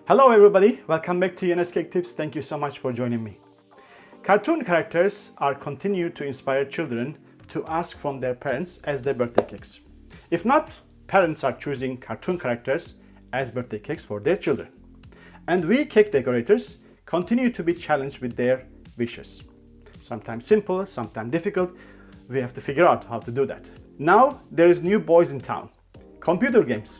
Hello everybody, welcome back to Yunus Cake Tips. Thank you so much for joining me. Cartoon characters are continue to inspire children to ask from their parents as their birthday cakes. If not, parents are choosing cartoon characters as birthday cakes for their children. And we cake decorators continue to be challenged with their wishes. Sometimes simple, sometimes difficult. We have to figure out how to do that. Now there is new boys in town. Computer games.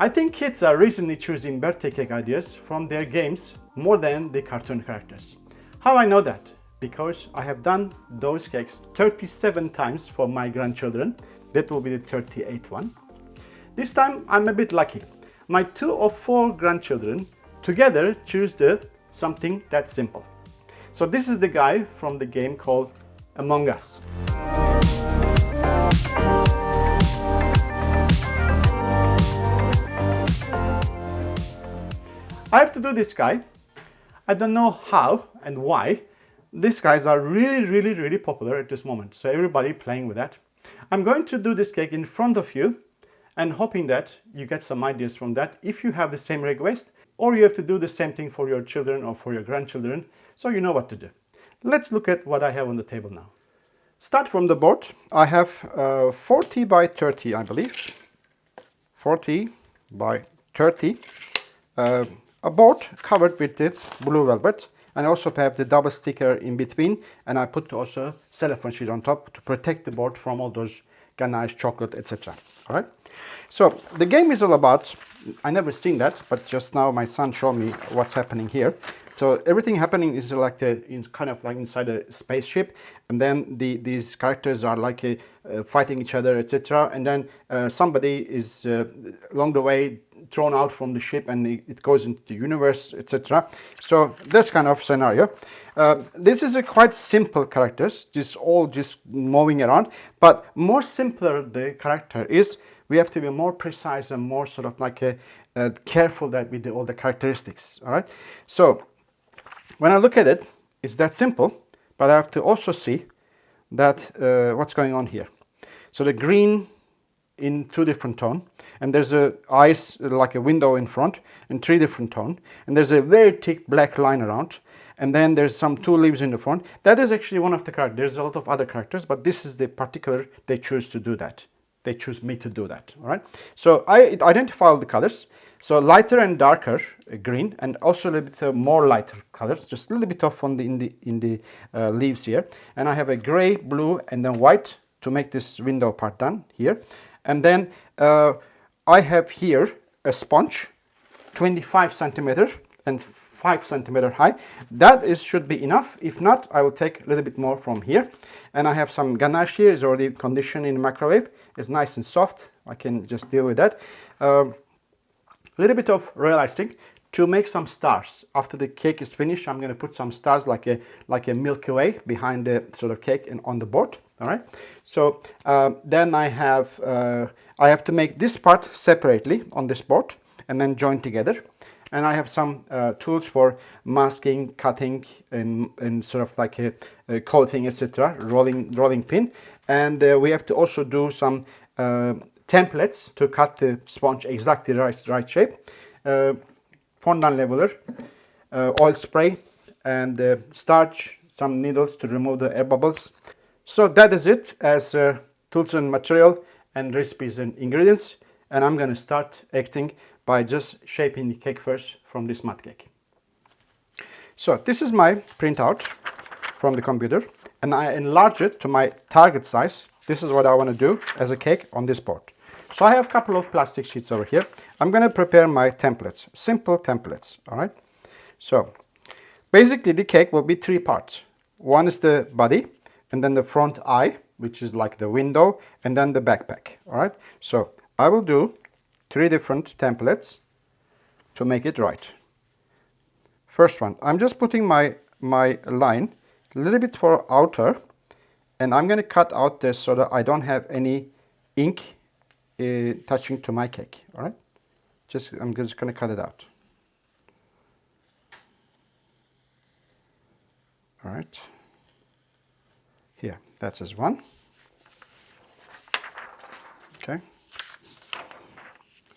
I think kids are recently choosing birthday cake ideas from their games more than the cartoon characters. How I know that? Because I have done those cakes 37 times for my grandchildren. That will be the 38th one. This time I'm a bit lucky. My 2 or 4 grandchildren together choose something that's simple. So this is the guy from the game called Among Us. I have to do this guy. I don't know how and why. These guys are really popular at this moment. So everybody playing with that. I'm going to do this cake in front of you and hoping that you get some ideas from that if you have the same request or you have to do the same thing for your children or for your grandchildren so you know what to do. Let's look at what I have on the table now. Start from the board. I have 40 by 30, I believe. 40 by 30. A board covered with the blue velvet, and I also have the double sticker in between, and I put also cellophane sheet on top to protect the board from all those ganache, chocolate, etc. All right. So the game is all about. I never seen that, but just now my son showed me what's happening here. So everything happening is like kind of like inside a spaceship, and then these characters are like fighting each other, etc. And then somebody is along the way thrown out from the ship, and it goes into the universe, etc. So this kind of scenario. This is a quite simple characters, just all just moving around. But more simpler the character is, we have to be more precise and more sort of like careful that with all the characteristics. All right. So when I look at it, it's that simple, but I have to also see that what's going on here. So the green in 2 different tone, and there's eyes like a window in front in 3 different tone, and there's a very thick black line around, and then there's some 2 leaves in the front. That is actually one of the characters. There's a lot of other characters, but this is the particular they choose to do that. They choose me to do that. All right. So I identify all the colors. So lighter and darker green, and also a little bit more lighter colors, just a little bit off on in the leaves here. And I have a gray, blue, and then white to make this window part done here. And then I have here a sponge, 25 centimeter and 5 centimeter high. That should be enough. If not, I will take a little bit more from here. And I have some ganache here. It's already conditioned in the microwave. It's nice and soft. I can just deal with that. A little bit of royal icing to make some stars. After the cake is finished, I'm going to put some stars like a Milky Way behind the sort of cake and on the board. All right. So then I have to make this part separately on this board and then join together. And I have some tools for masking, cutting, and sort of like a coating, etc. Rolling pin. And we have to also do some templates to cut the sponge exactly right shape. Fondant leveler, oil spray, and starch, some needles to remove the air bubbles. So that is it as tools and material and recipes and ingredients. And I'm going to start acting by just shaping the cake first from this mud cake. So this is my printout from the computer, and I enlarge it to my target size. This is what I want to do as a cake on this board. So I have a couple of plastic sheets over here. I'm going to prepare my templates, simple templates, all right? So basically the cake will be 3 parts. One is the body, and then the front eye, which is like the window, and then the backpack, all right? So I will do 3 different templates to make it right. First one, I'm just putting my line a little bit for outer, and I'm going to cut out this so that I don't have any ink touching to my cake, all right? I'm just going to cut it out. All right. Here, that's as one. Okay.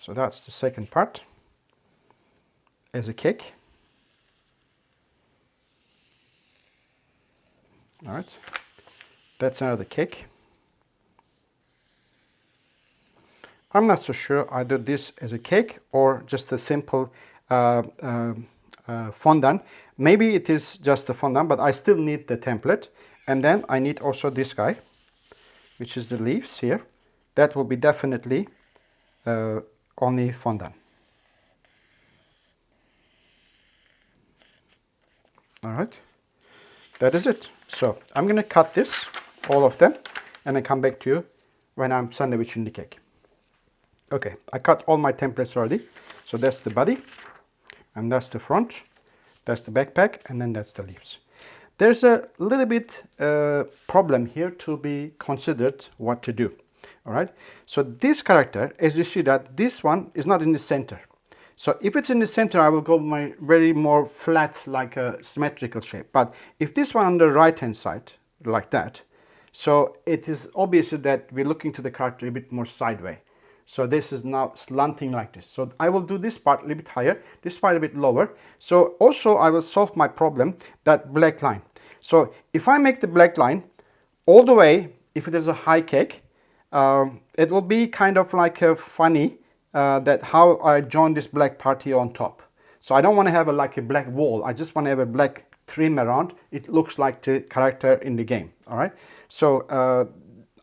So that's the second part. as a cake. All right, that's another cake. I'm not so sure I do this as a cake or just a simple fondant. Maybe it is just a fondant, but I still need the template. And then I need also this guy, which is the leaves here. That will be definitely only fondant. All right, that is it. So I'm going to cut this, all of them, and then come back to you when I'm sandwiching the cake. Okay, I cut all my templates already. So that's the body, and that's the front, that's the backpack, and then that's the leaves. There's a little bit problem here to be considered what to do. All right, so this character, as you see that this one is not in the center. So if it's in the center, I will go my very more flat, like a symmetrical shape. But if this one on the right hand side, like that, so it is obvious that we're looking to the character a bit more sideways. So this is now slanting like this. So I will do this part a little bit higher, this part a bit lower. So also I will solve my problem, that black line. So if I make the black line all the way, if it is a high cake, it will be kind of like a funny that how I join this black part here on top. So I don't want to have like a black wall. I just want to have a black trim around. It looks like the character in the game. All right. So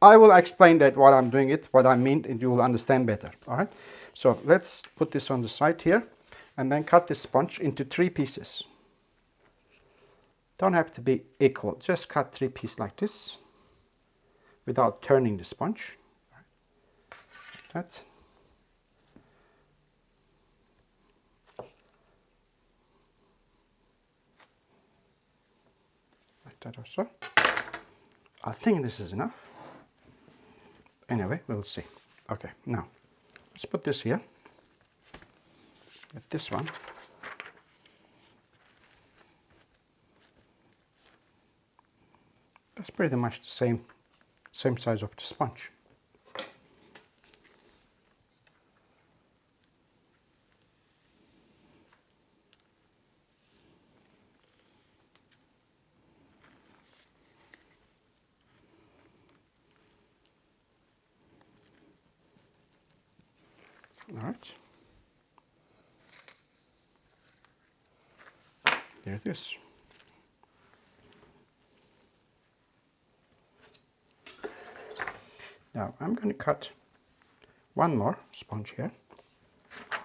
I will explain that while I'm doing it, what I mean, and you will understand better. All right. So let's put this on the side here, and then cut this sponge into 3 pieces. Don't have to be equal. Just cut 3 pieces like this, without turning the sponge. Like that. Like that also. I think this is enough. Anyway, we'll see. Okay, now let's put this here. Get this one. That's pretty much the same size of the sponge. All right. There it is. Now I'm going to cut one more sponge here.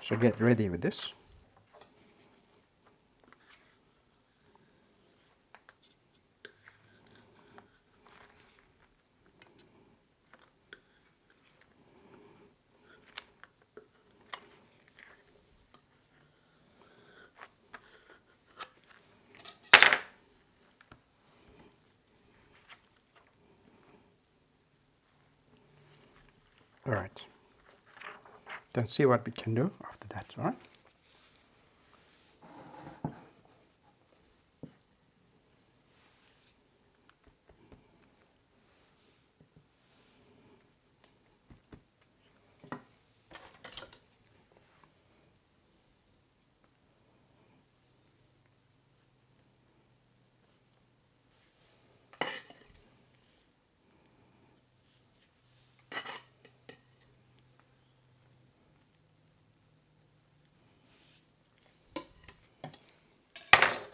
So get ready with this. All right. Then see what we can do after that, all right?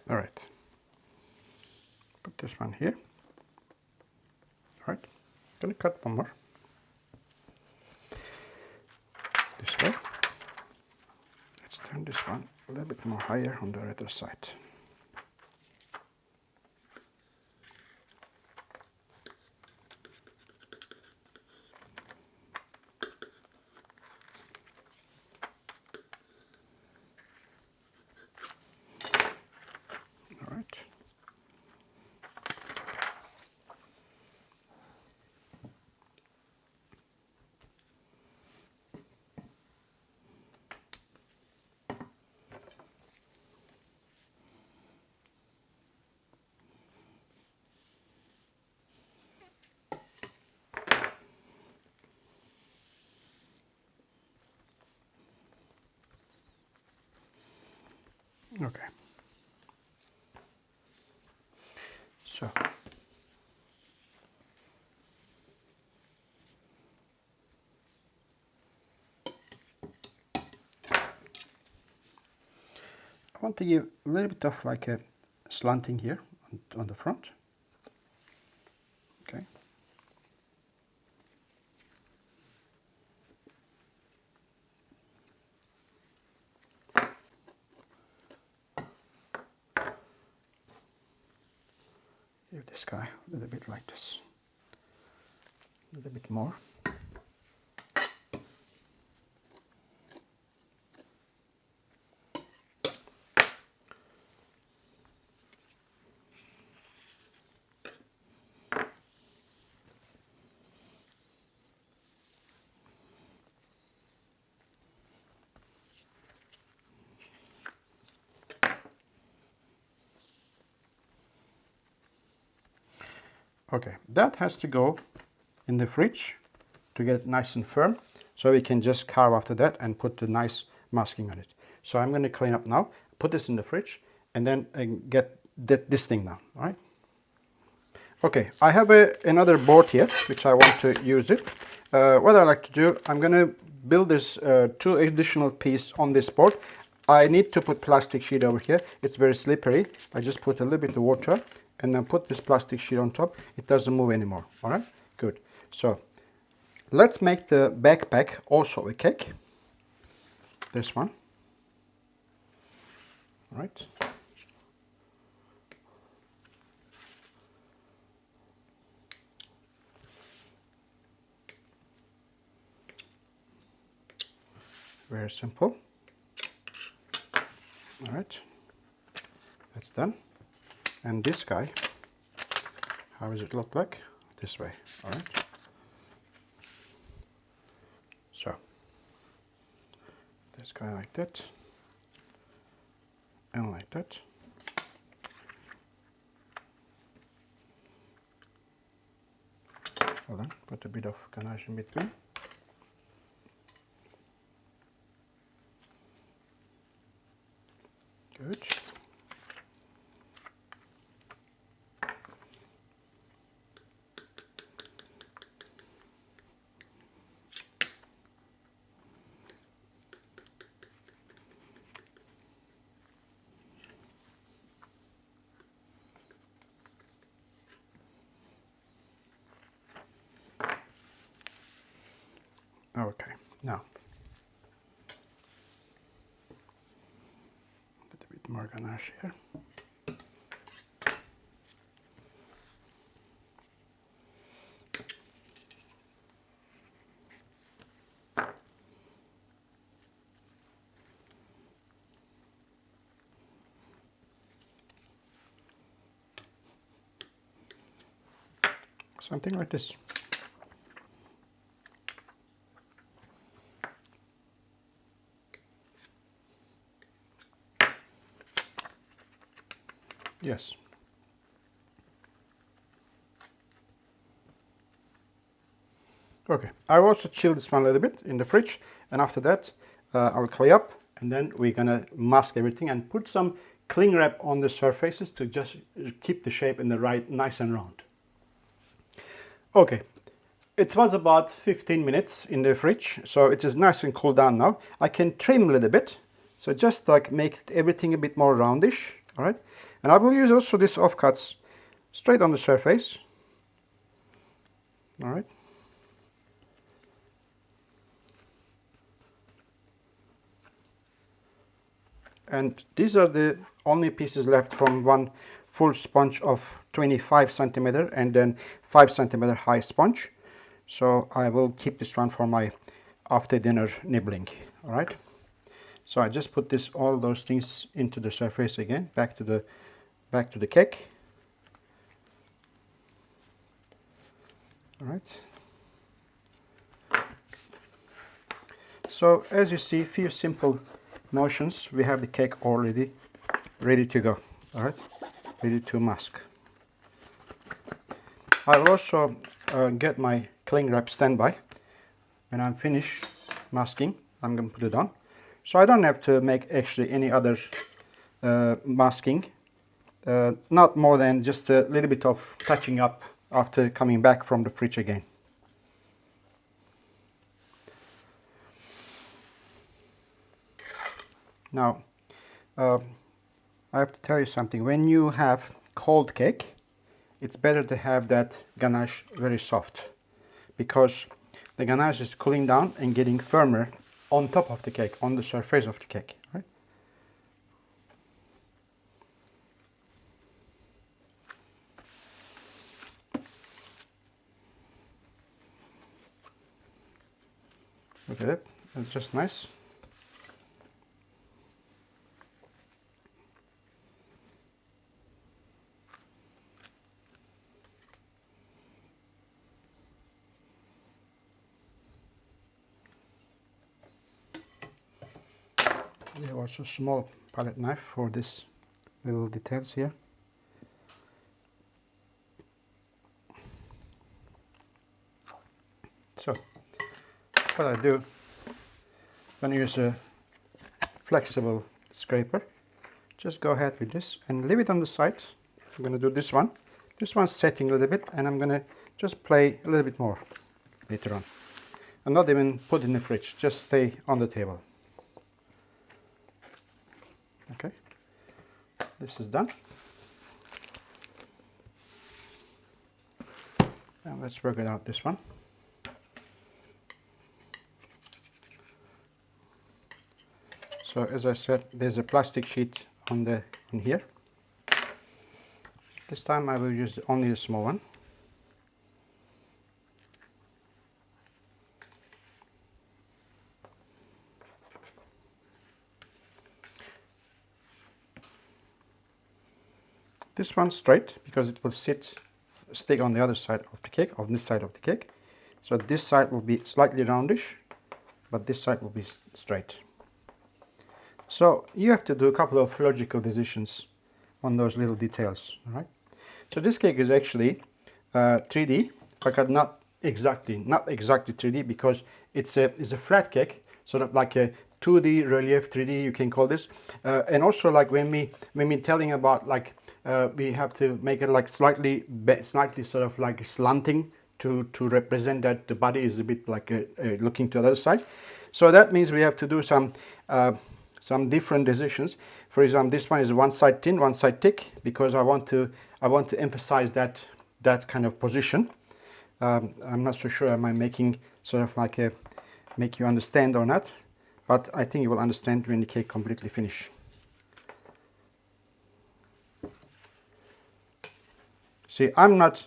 All right. Put this one here. All right. Gonna cut one more. This way. Let's turn this one a little bit more higher on the other side. All right. Okay. So. I want to give a little bit of like a slanting here on the front. Okay. Give this guy a little bit like this. A little bit more. Okay, that has to go in the fridge to get nice and firm, so we can just carve after that and put the nice masking on it. So I'm going to clean up now, put this in the fridge, and then get this thing now. All right. Okay, I have another board here which I want to use it. What I like to do, I'm going to build this 2 additional piece on this board. I need to put plastic sheet over here. It's very slippery. I just put a little bit of water and then put this plastic sheet on top. It doesn't move anymore. All right, good. So let's make the backpack also a cake. This one. All right. Very simple. All right, that's done. And this guy, how does it look like? This way. All right. So this guy like that, and like that. Hold on, put a bit of ganache in between. Good. Okay, now put a bit more ganache here. Something like this. Yes. Okay, I will also chill this one a little bit in the fridge, and after that I'll clean up, and then we're gonna mask everything and put some cling wrap on the surfaces to just keep the shape in the right, nice and round. Okay, it was about 15 minutes in the fridge, so it is nice and cool down now. I can trim a little bit, so just like make everything a bit more roundish, all right? And I will use also this offcuts straight on the surface, all right? And these are the only pieces left from one full sponge of 25 centimeter and then 5 centimeter high sponge. So I will keep this one for my after dinner nibbling, all right? So I just put all those things into the surface again, back to the cake. All right. So as you see, few simple motions, we have the cake already ready to go. All right, ready to mask. I will also get my cling wrap standby. When I'm finished masking, I'm going to put it on. So I don't have to make actually any other masking, not more than just a little bit of touching up after coming back from the fridge again. Now, I have to tell you something. When you have cold cake, it's better to have that ganache very soft, because the ganache is cooling down and getting firmer on top of the cake, on the surface of the cake, right? Look at it, it's just nice. There are also small palette knife for this little details here. So what I do, I'm going to use a flexible scraper. Just go ahead with this and leave it on the side. I'm going to do this one. This one's setting a little bit, and I'm going to just play a little bit more later on. And not even put in the fridge, just stay on the table. Okay, this is done. Now let's work it out, this one. So as I said, there's a plastic sheet on here. This time I will use only the small one. This one straight, because it will stick on the other side of the cake, on this side of the cake. So this side will be slightly roundish, but this side will be straight. So you have to do a couple of logical decisions on those little details, all right? So this cake is actually 3D, but not exactly 3D, because it's a flat cake, sort of like a 2D relief 3D, you can call this. And also, like when we telling about, like we have to make it like slightly sort of like slanting to represent that the body is a bit like looking to the other side. So that means we have to do some different decisions. For example, this one is one side thin, one side thick, because I want to emphasize that kind of position. I'm not so sure am I making sort of like make you understand or not, but I think you will understand when the cake completely finish. See, I'm not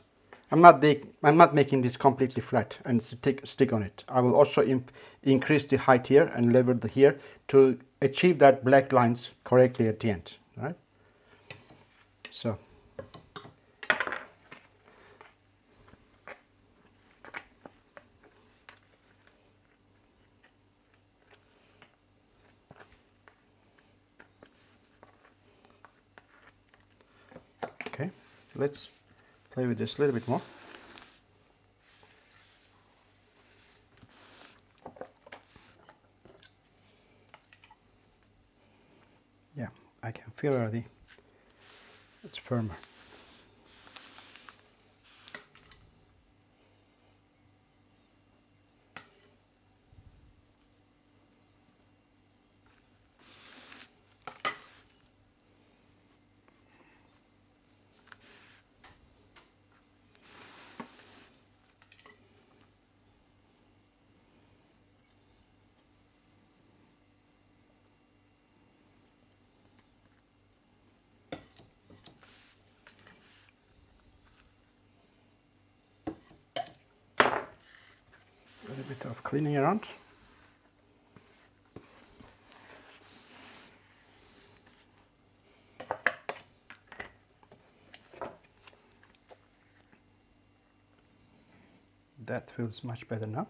making this completely flat and stick on it. I will also increase the height here and level the here to achieve that black lines correctly at the end, right? So okay, let's play with this a little bit more. Yeah, I can feel already it's firmer. A little bit of cleaning around. That feels much better now.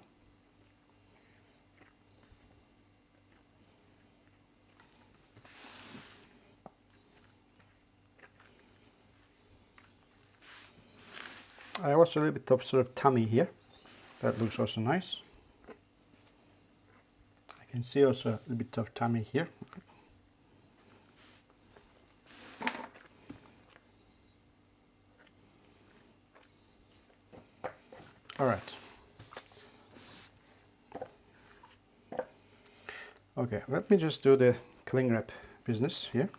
I have also a little bit of sort of tummy here. That looks also nice. I can see also a little bit of tummy here. Okay, let me just do the cling wrap business here.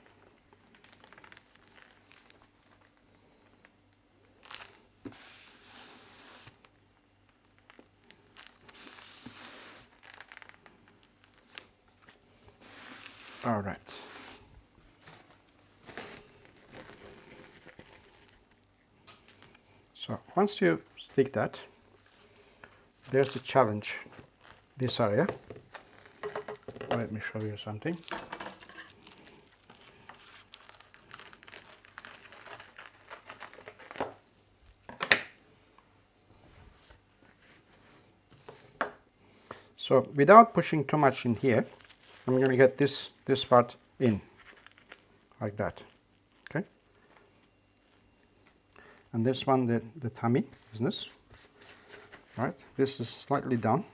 All right. So once you stick that, there's a challenge, this area. Let me show you something. So without pushing too much in here, I'm going to get this part in, like that, okay? And this one, the tummy business, right? This is slightly down.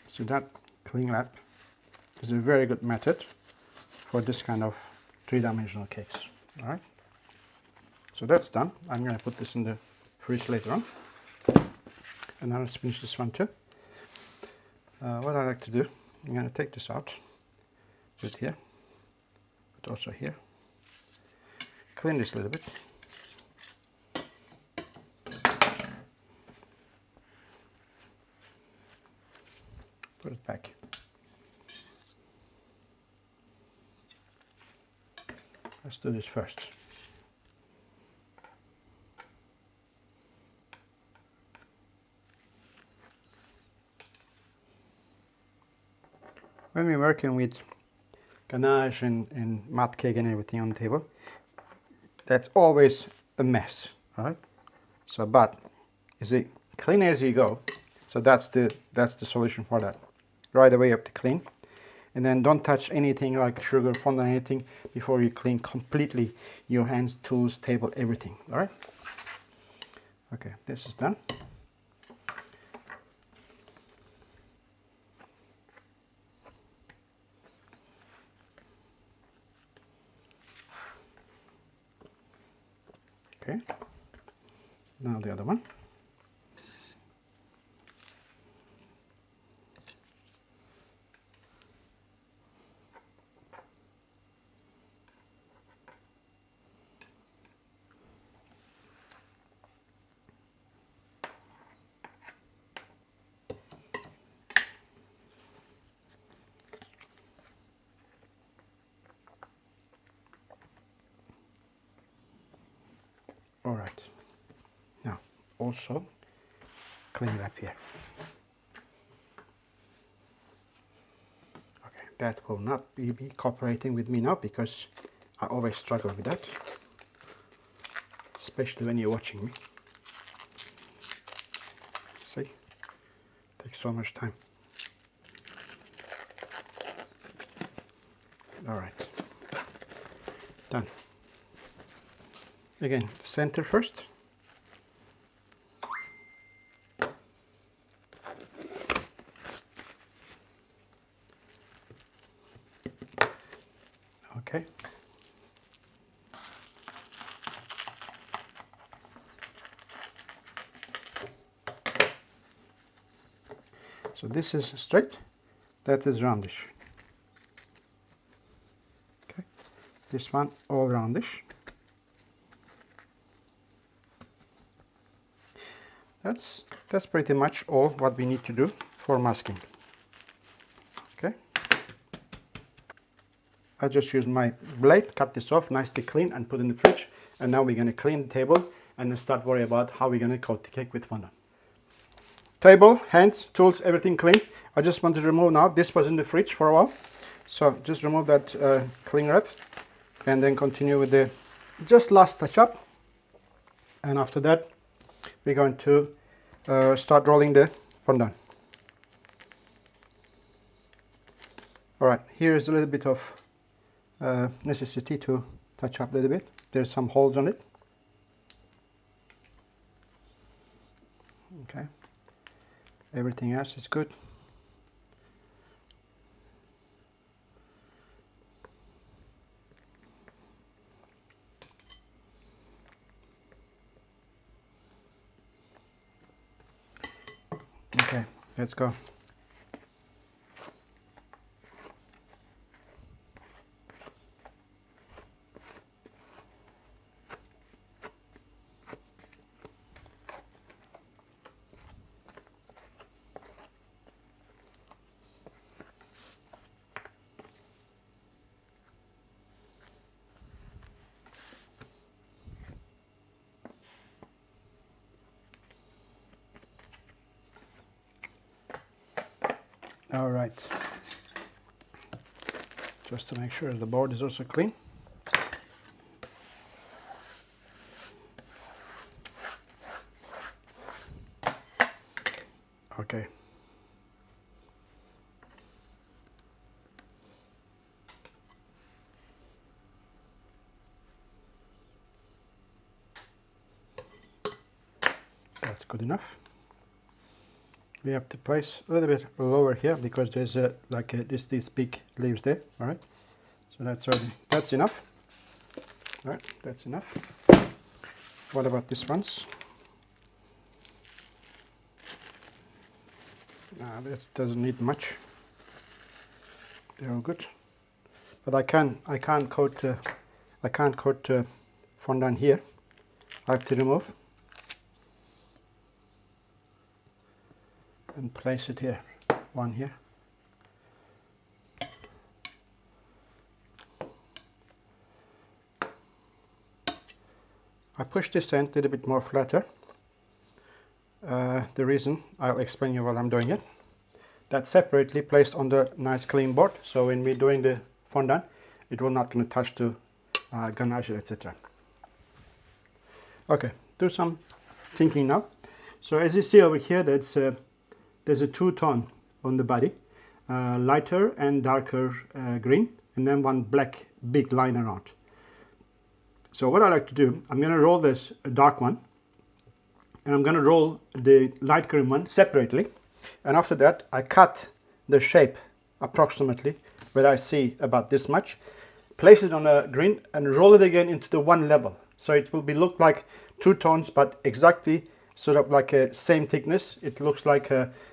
So that cling wrap is a very good method for this kind of three-dimensional cakes. All right. So that's done. I'm going to put this in the fridge later on, and now let's finish this one too. What I like to do, I'm going to take this out, put it here, but also here. Clean this a little bit. Put it back. Let's do this first. When we're working with ganache and mud cake and everything on the table, that's always a mess, right? So, but you see, clean as you go. So that's the solution for that. Right away you have to clean, and then don't touch anything like sugar, fondant, anything before you clean completely your hands, tools, table, everything. All right. Okay, this is done. Okay, now the other one. All right, now also clean wrap here. Okay, that will not be cooperating with me now because I always struggle with that, especially when you're watching me. See, it takes so much time. All right, done. Again, center first. Okay. So this is straight, that is roundish. Okay, this one all roundish. That's pretty much all what we need to do for masking. Okay. I just use my blade, cut this off, nicely clean, and put in the fridge. And now we're going to clean the table and then start worrying about how we're going to coat the cake with fondant. Table, hands, tools, everything clean. I just want to remove now. This was in the fridge for a while. So just remove that cling wrap and then continue with the just last touch up. And after that, we're going to start rolling the fondant. All right, here is a little bit of necessity to touch up a little bit. There's some holes on it. Okay, everything else is good. Okay, let's go. All right, just to make sure the board is also clean. Okay. That's good enough. We have to place a little bit lower here because there's these big leaves there. All right, so that's enough. All right, that's enough. What about these ones? That doesn't need much. They're all good, but I can't coat fondant here. I have to remove and place it here. One here. I push this end a little bit more flatter. The reason, I'll explain you while I'm doing it. That's separately placed on the nice clean board, so when we're doing the fondant, it will not going to touch to ganache, etc. Okay, do some thinking now. So as you see over here, there's a two-tone on the body, lighter and darker green, and then one black big line around. So what I like to do, I'm going to roll this dark one, and I'm going to roll the light green one separately, and after that I cut the shape approximately where I see about this much, place it on a green and roll it again into the one level, so it will look like two tones but exactly sort of like a same thickness. It looks like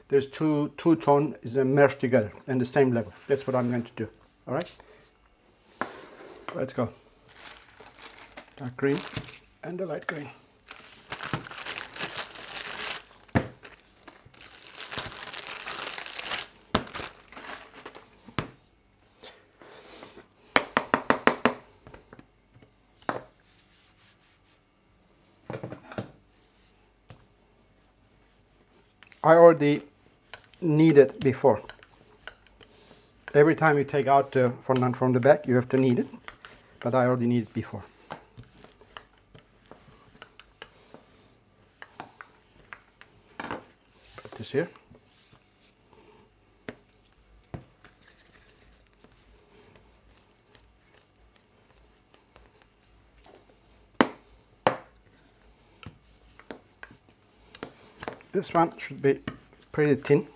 there's two tone is merged together in the same level. That's what I'm going to do. All right, let's go. Dark green and the light green. I already knead it before. Every time you take out the fondant from the back, you have to knead it, but I already kneaded it before. Put this here. This one should be pretty thin.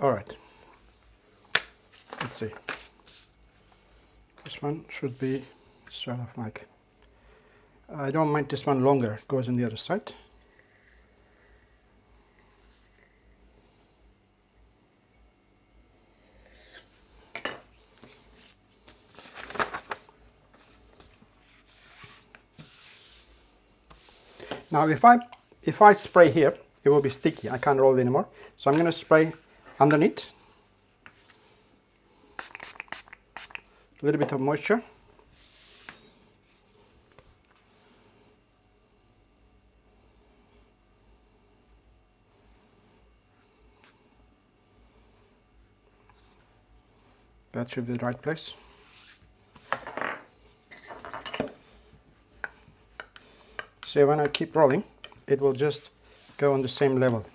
All right. Let's see. This one should be sort of like, I don't mind this one longer, it goes on the other side. Now if I spray here, it will be sticky. I can't roll it anymore. So I'm going to spray underneath. A little bit of moisture. That should be the right place. So when I keep rolling, it will just go on the same level.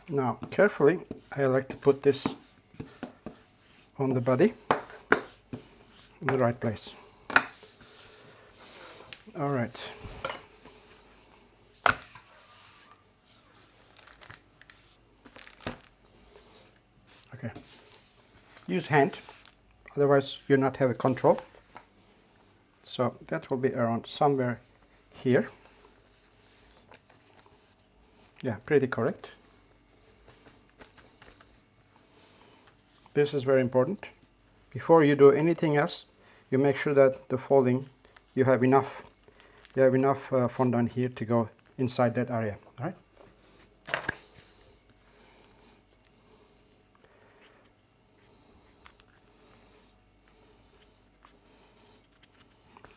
Now, carefully, I like to put this on the body in the right place. All right. Okay. Use hand, otherwise you not have a control. So that will be around somewhere here. Yeah, pretty correct. This is very important. Before you do anything else, you make sure that the folding, you have enough fondant here to go inside that area. All right.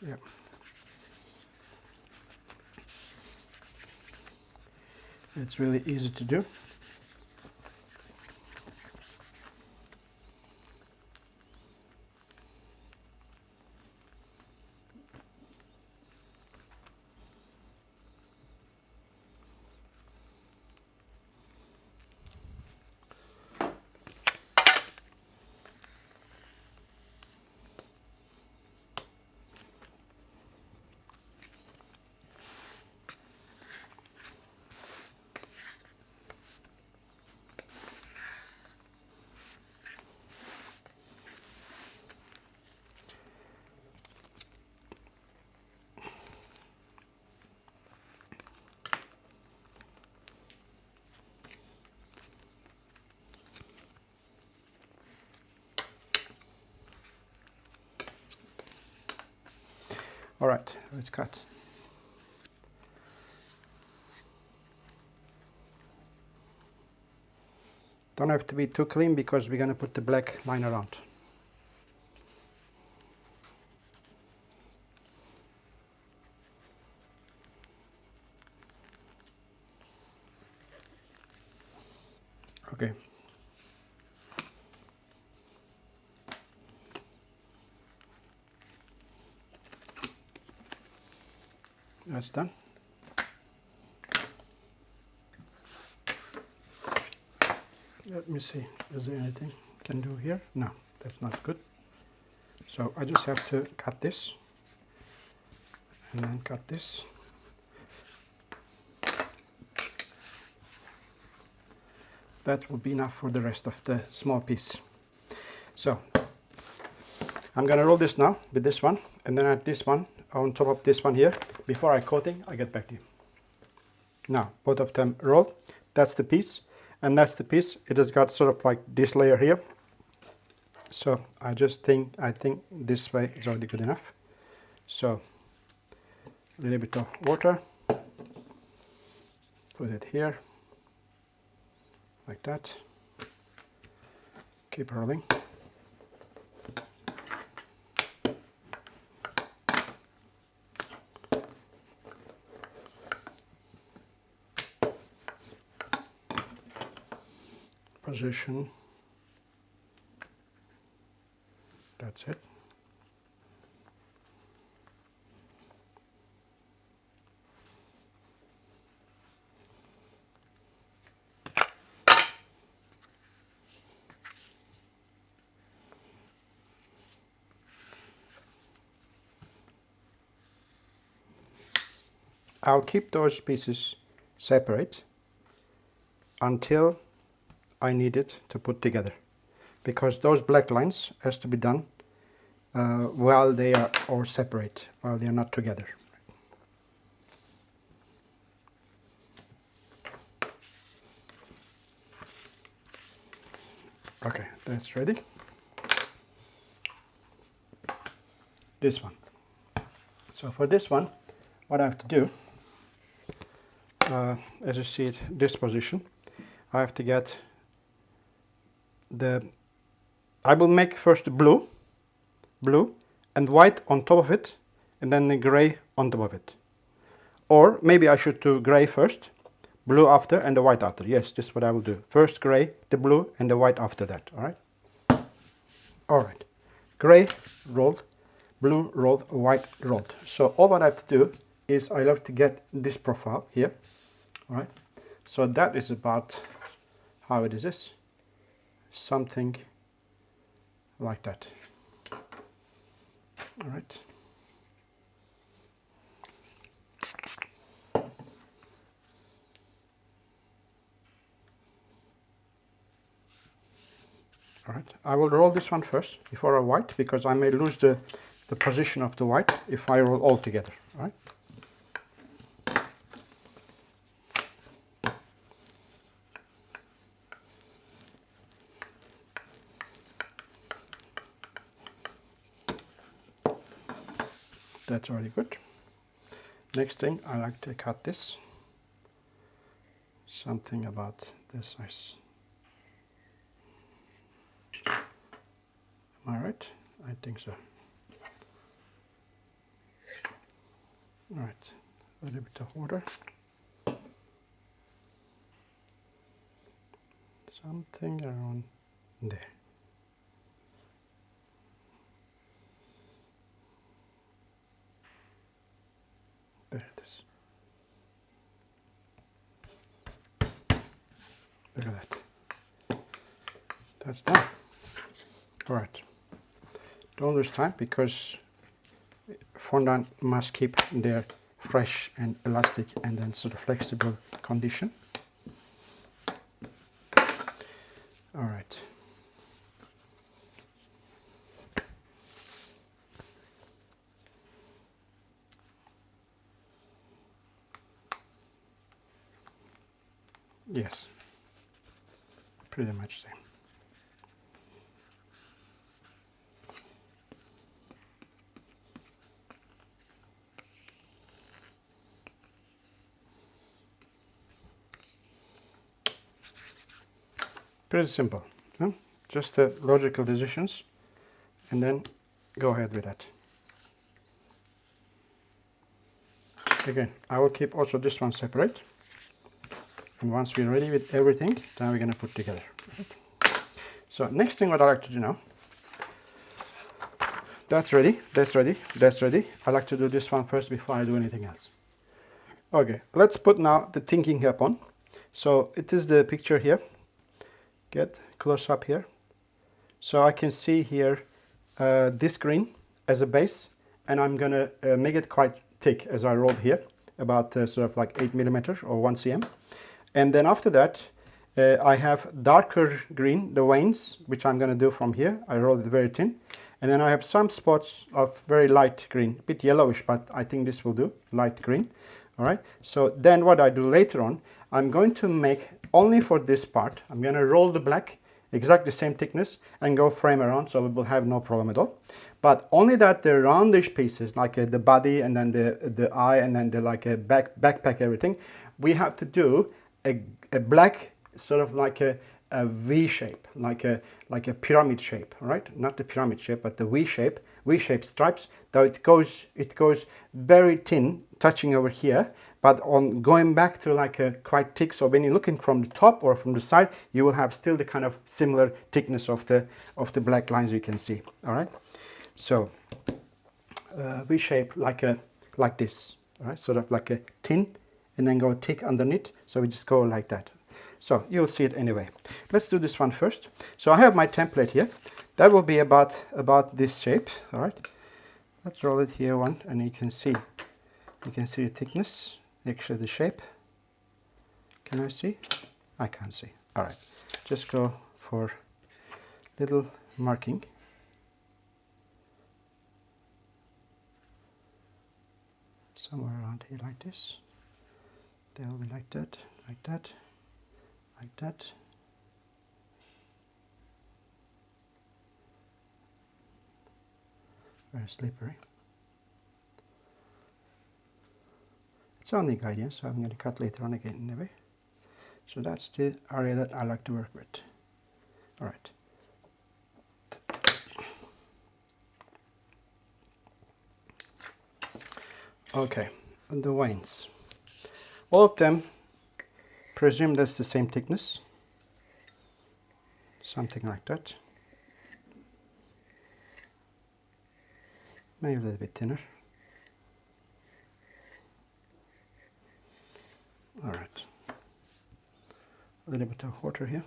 Yeah. It's really easy to do. All right, let's cut. Don't have to be too clean because we're going to put the black line around. Okay. That's done. Let me see, is there anything I can do here? No, that's not good. So I just have to cut this and then cut this. That will be enough for the rest of the small piece. So I'm gonna roll this now with this one, and then add this one on top of this one here. Before I coating, I get back to you. Now both of them roll. That's the piece, and that's the piece. It has got sort of like this layer here. So I think this way is already good enough. So a little bit of water, put it here like that. Keep rolling. Position. That's it. I'll keep those pieces separate until I need it to put together, because those black lines has to be done while they are all separate, while they are not together. Okay, that's ready. This one. So for this one, what I have to do, as you see it, this position, I have to get I will make first the blue and white on top of it, and then the gray on top of it. Or maybe I should do gray first, blue after, and the white after. Yes, this is what I will do. First gray, the blue, and the white after that. All right. All right. Gray rolled, blue rolled, white rolled. So all what I have to do is I have to get this profile here. All right. So that is about how it is. Something like that. All right. All right. I will roll this one first before I white, because I may lose the position of the white if I roll all together. All right. That's already good. Next thing, I like to cut this. Something about this size. Am I right? I think so. All right, a little bit of water. Something around there. There it is. Look at that. That's done. All right. Don't lose time, because fondant must keep their fresh and elastic and then sort of flexible condition. All right. Yes, pretty much same. Pretty simple, huh? Just logical decisions, and then go ahead with that. Again, I will keep also this one separate. And once we're ready with everything, then we're going to put together. Right? So next thing what I like to do now, that's ready, that's ready, that's ready. I like to do this one first before I do anything else. Okay, let's put now the thinking cap on. So it is the picture here. Get close up here. So I can see here this green as a base, and I'm going to make it quite thick as I rolled here, about sort of like 8 millimeter or 1 cm. And then after that, I have darker green, the veins, which I'm going to do from here. I rolled it very thin. And then I have some spots of very light green, a bit yellowish, but I think this will do, light green. All right. So then what I do later on, I'm going to make only for this part, I'm going to roll the black, exactly the same thickness, and go frame around, so we will have no problem at all. But only that the roundish pieces, like the body and then the eye and then the like a backpack, everything, we have to do a black sort of like a V shape, like a pyramid shape, right? Not the pyramid shape, but the V shape stripes. Though it goes very thin, touching over here, but on going back to like a quite thick. So when you're looking from the top or from the side, you will have still the kind of similar thickness of the black lines you can see. All right. So V shape like this, all right? Sort of like a thin, and then go thick underneath. So we just go like that. So you'll see it anyway. Let's do this one first. So I have my template here. That will be about this shape. All right. Let's roll it here one, and you can see the thickness, actually the shape. Can I see? I can't see. All right. Just go for little marking. Somewhere around here like this. They'll be like that, like that, like that. Very slippery. It's only guidance, so I'm going to cut later on again anyway. So that's the area that I like to work with. All right. Okay, and the veins. All of them, presume that's the same thickness. Something like that. Maybe a little bit thinner. All right. A little bit of water here.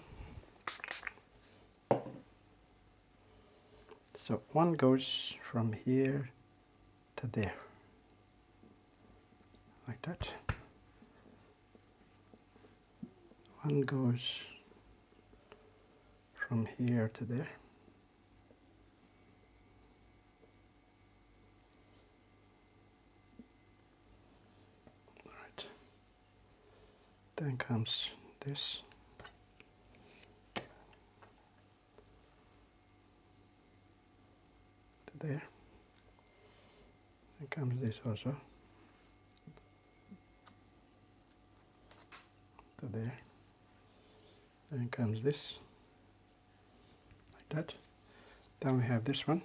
So one goes from here to there, like that. One goes from here to there. Right. Then comes this. To there. Then comes this also. To there. Then comes this. That. Then we have this one.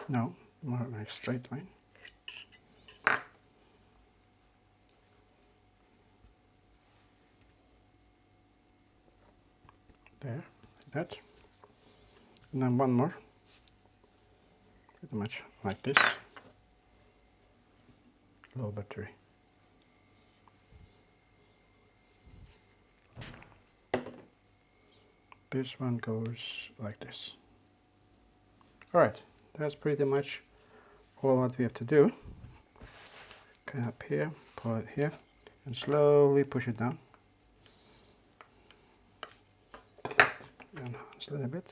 No, more like straight line. There, like that. And then one more, pretty much like this. Low battery. This one goes like this. Alright, that's pretty much all what we have to do. Come up here, pull it here, and slowly push it down. Enhance a little bit.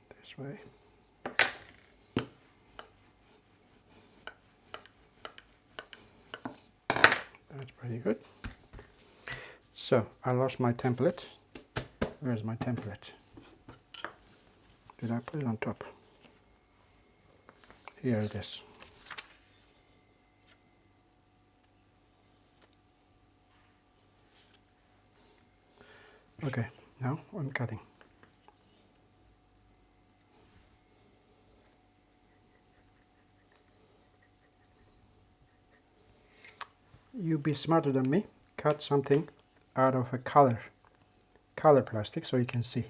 This way. That's pretty good. So, I lost my template. Where's my template? Did I put it on top? Here it is. Okay, now I'm cutting. You be smarter than me. Cut something out of a color plastic so you can see.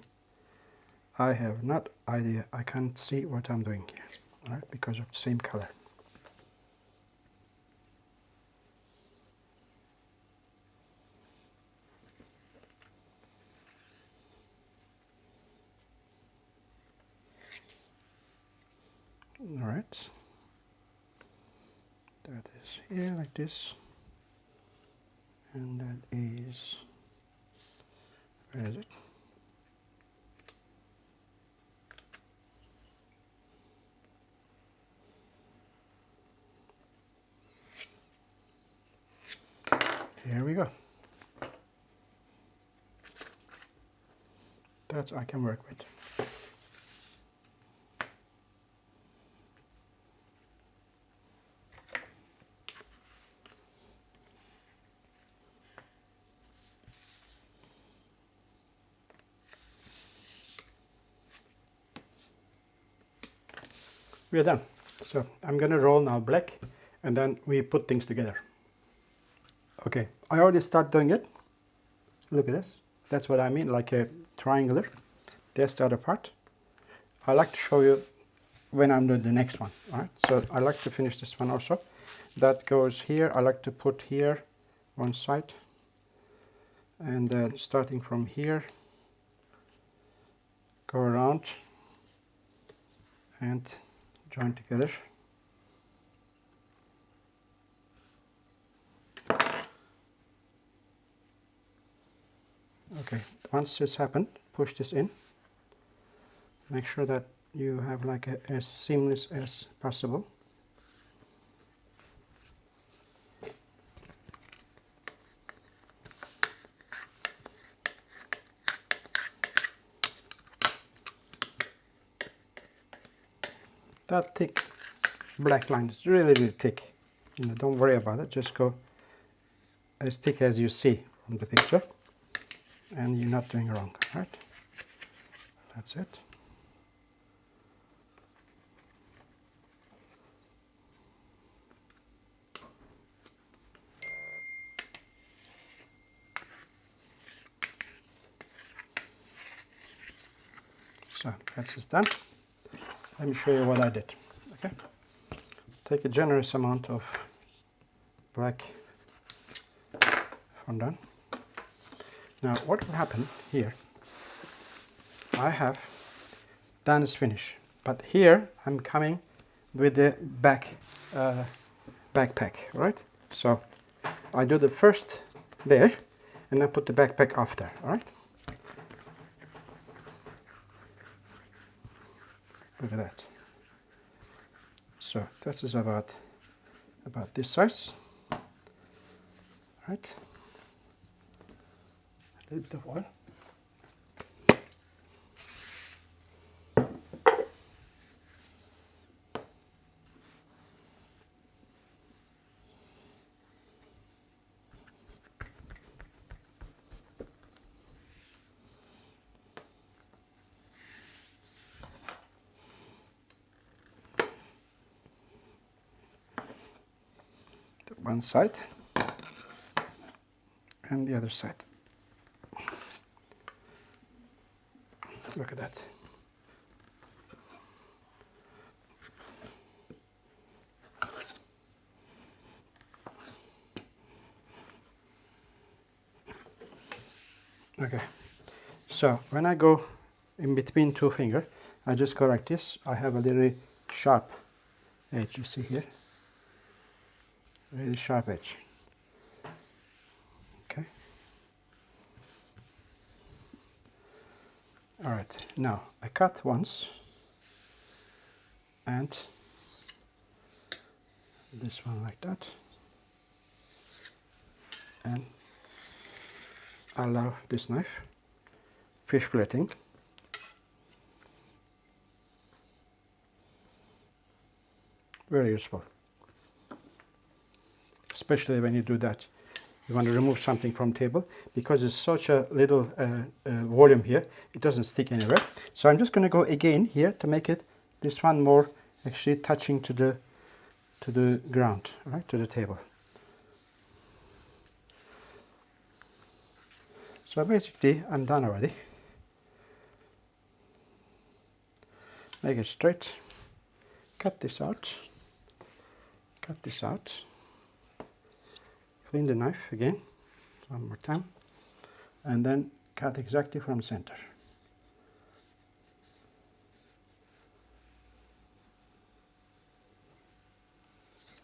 I have not idea. I can't see what I'm doing here, right? Because of the same color. All right. That is here like this, and that is, where is it? Here we go. That I can work with. We are done. So I'm going to roll now black, and then we put things together. Okay, I already start doing it. Look at this. That's what I mean, like a triangular. There's the other part. I like to show you when I'm doing the next one. All right. So I like to finish this one also. That goes here. I like to put here one side, and then starting from here, go around and join together. Okay, once this happened, push this in. Make sure that you have like as seamless as possible. That thick black line is really, really thick. You know, don't worry about it. Just go as thick as you see from the picture, and you're not doing wrong, right? That's it. So that's just done. Let me show you what I did. Okay, take a generous amount of black fondant. Now what will happen here, I have done this finish, but here I'm coming with the backpack, right? So I do the first there and then put the backpack after, all right? Look at that. So that is about this size, right? A little bit of oil. One side and the other side. Look at that. Okay, so when I go in between two fingers, I just go like this. I have a little sharp edge, you see here. Really sharp edge. Okay. All right. Now I cut once, and this one like that, and I love this knife, fish filleting. Very useful. Especially when you do that, you want to remove something from table, because it's such a little volume here, it doesn't stick anywhere. So I'm just going to go again here to make it this one more actually touching to the ground, right, to the table. So basically I'm done already. Make it straight, cut this out, clean the knife again, one more time, and then cut exactly from center.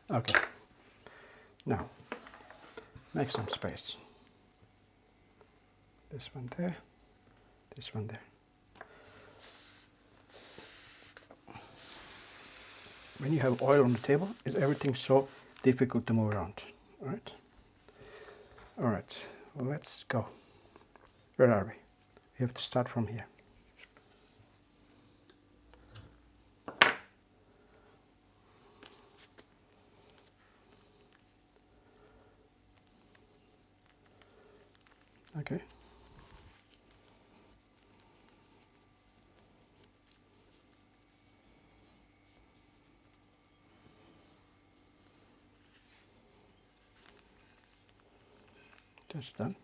Okay, now make some space. This one there, this one there. When you have oil on the table, is everything so difficult to move around, all right? All right, well, let's go. Where are we? We have to start from here. Okay. That's done.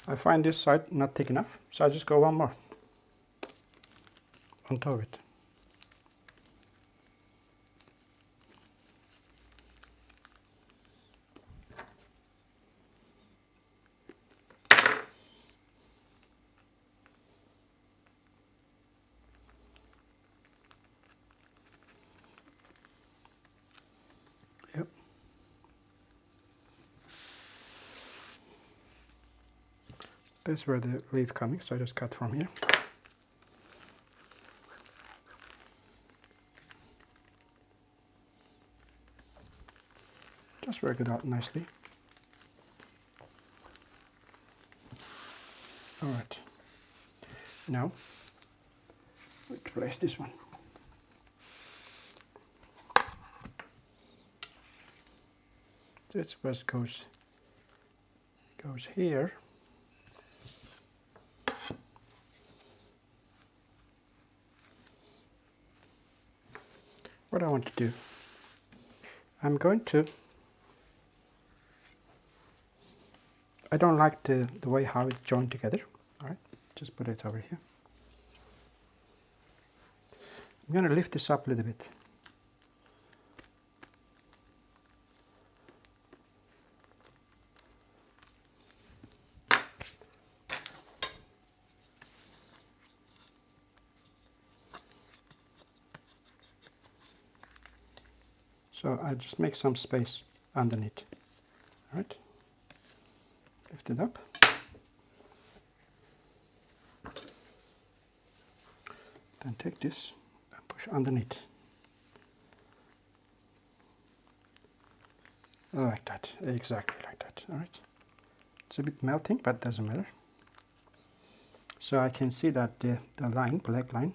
I find this side not thick enough, so I just go one more on top of it. Yep. That's where the leaf coming, so I just cut from here. Just work it out nicely. All right. Now, let's place this one. This first goes here. want to do, I'm going to, I don't like the way how it's joined together. All right, just put it over here. I'm going to lift this up a little bit. So I just make some space underneath. All right, lift it up. Then take this and push underneath. Like that, exactly like that. All right, it's a bit melting, but doesn't matter. So I can see that the line, black line,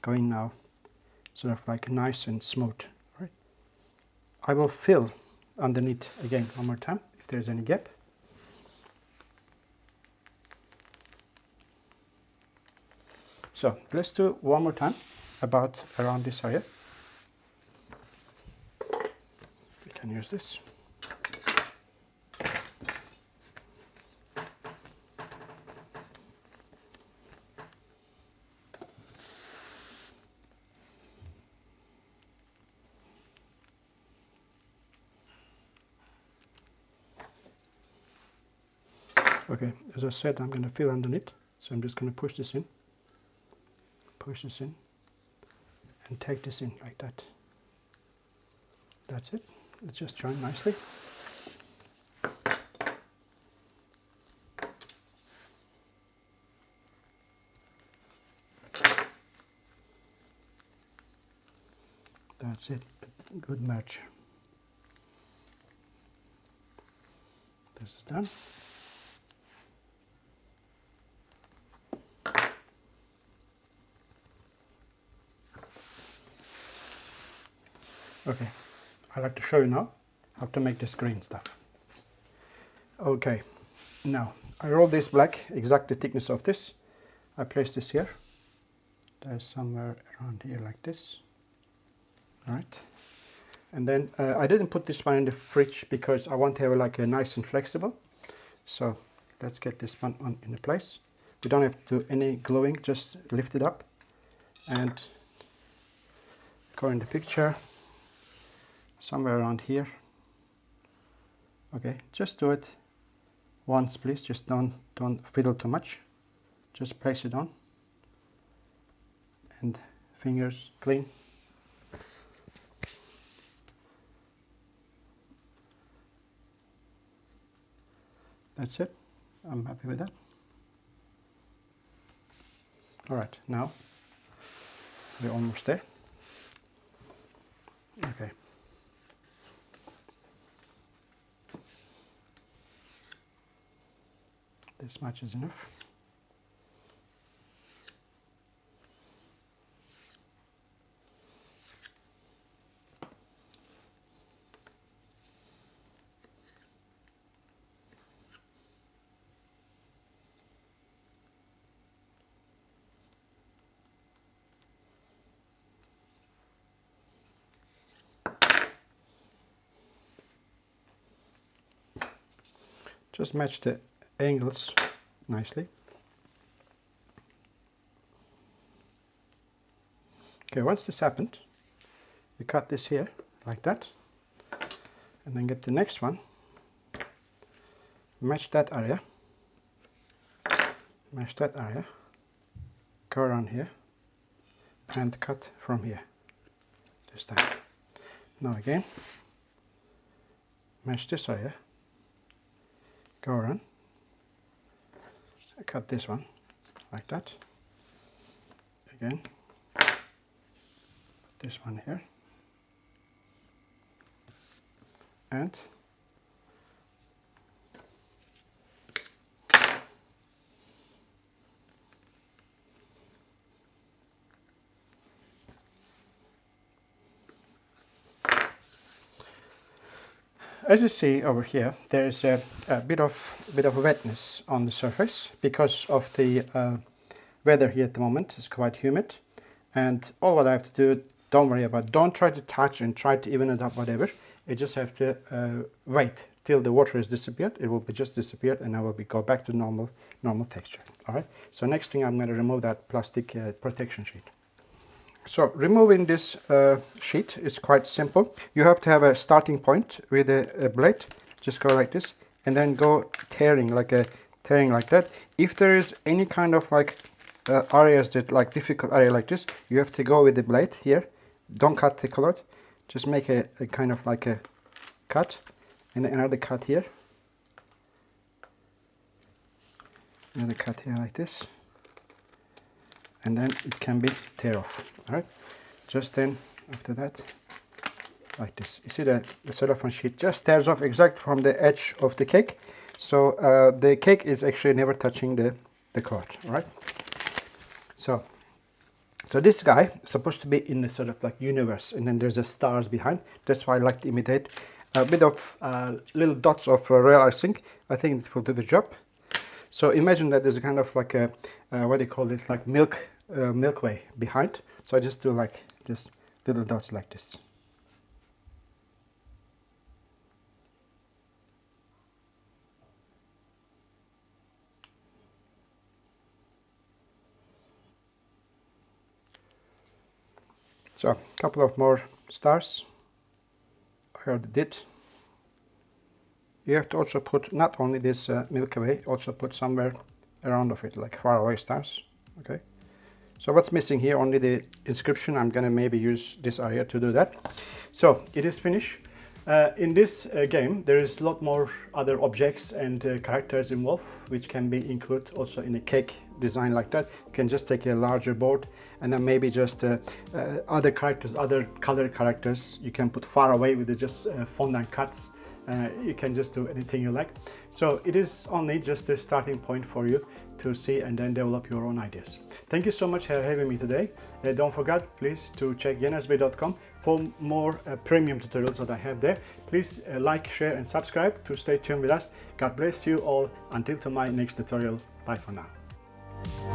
going now sort of like nice and smooth. Right? I will fill underneath again one more time if there's any gap. So let's do one more time about around this area. We can use this. Okay, as I said, I'm going to fill underneath, so I'm just going to push this in, and take this in like that. That's it. It's just joined nicely. That's it. Good merge. This is done. Okay, I'd like to show you now how to make this green stuff. Okay, now I roll this black, exact the thickness of this. I place this here. There's somewhere around here like this. All right, and then I didn't put this one in the fridge because I want to have it like a nice and flexible. So let's get this one on in place. We don't have to do any gluing, just lift it up and go in the picture. Somewhere around here. Okay, just do it once, please. Just don't fiddle too much. Just place it on, and fingers clean. That's it. I'm happy with that. All right, now we're almost there. Okay. This much is enough. Just match the angles nicely. Okay, once this happened, you cut this here like that, and then get the next one, match that area, go around here, and cut from here this time. Now again, match this area, go around, cut this one like that. Again, put this one here, and as you see over here, there is a bit of wetness on the surface because of the weather here at the moment. It's quite humid, and all what I have to do Don't worry about it. Don't try to touch and try to even it up, whatever. You just have to wait till the water has disappeared. It will be just disappeared, and now go back to normal texture. All right. So next thing, I'm going to remove that plastic protection sheet. So removing this sheet is quite simple. You have to have a starting point with a blade. Just go like this, and then go tearing like that. If there is any kind of like areas that like difficult area like this, you have to go with the blade here. Don't cut the cloth. Just make a kind of like a cut, and another cut here. Another cut here like this, and then it can be tear off. All right. Just then after that, like this. You see the cellophane sheet just tears off exact from the edge of the cake. So the cake is actually never touching the cloth. All right. So this guy is supposed to be in the sort of like universe, and then there's a stars behind. That's why I like to imitate a bit of little dots of real icing. I think it will do the job. So imagine that there's a kind of like a what do you call this, like milkway behind. So I just do like just little dots like this. So a couple of more stars. I already did. You have to also put not only this Milky Way, also put somewhere around of it, like far away stars. Okay. So what's missing here? Only the inscription. I'm gonna maybe use this area to do that. So it is finished. In this game, there is a lot more other objects and characters involved, which can be included also in a cake design like that. You can just take a larger board, and then maybe just other characters, other color characters. You can put far away with just fondant cuts. You can just do anything you like. So it is only just a starting point for you to see and then develop your own ideas. Thank you so much for having me today. Don't forget, please, to check yenersbey.com for more premium tutorials that I have there. Please like, share and subscribe to stay tuned with us. God bless you all. Until to my next tutorial. Bye for now.